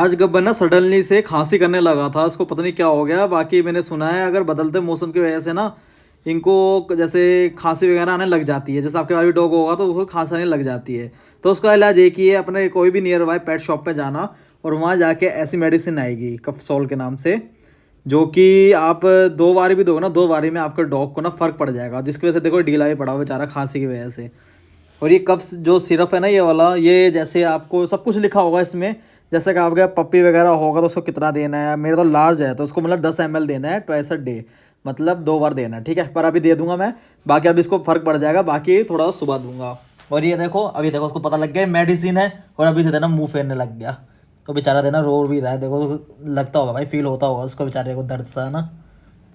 आज गब्बर ना सडनली से खांसी करने लगा था, उसको पता नहीं क्या हो गया। बाकी मैंने सुना है अगर बदलते मौसम की वजह से ना इनको जैसे खांसी वगैरह आने लग जाती है, जैसे आपके पास भी डॉग होगा तो उसको खांसी आने लग जाती है। तो उसका इलाज एक ही है, अपने कोई भी नियर बाय पेट शॉप पे जाना और वहाँ जाके ऐसी मेडिसिन आएगी कफसोल के नाम से, जो कि आप 2 बारी भी दोगे ना, 2 बारी में आपके डॉग को ना फ़र्क पड़ जाएगा, जिसकी वजह से देखो ढीला भी पड़ा हुआ बेचारा खांसी की वजह से। और ये कफ्स जो सिरप है ना ये वाला, ये जैसे आपको सब कुछ लिखा होगा इसमें, जैसे कि आपके पप्पी वगैरह होगा तो उसको कितना देना है। मेरे तो लार्ज है तो उसको मतलब 10 ml देना है ट्वाइस अ डे, मतलब 2 बार देना है, ठीक है। पर अभी दे दूंगा मैं, बाकी अभी इसको फ़र्क पड़ जाएगा, बाकी थोड़ा सुबह दूंगा। और ये देखो अभी देखो उसको पता लग गया मेडिसिन है, और अभी से देना मुंह फेरने लग गया। तो बेचारा देना रो भी रहा है, देखो लगता होगा भाई, फील होता होगा उसको बेचारे को दर्द सा, है ना।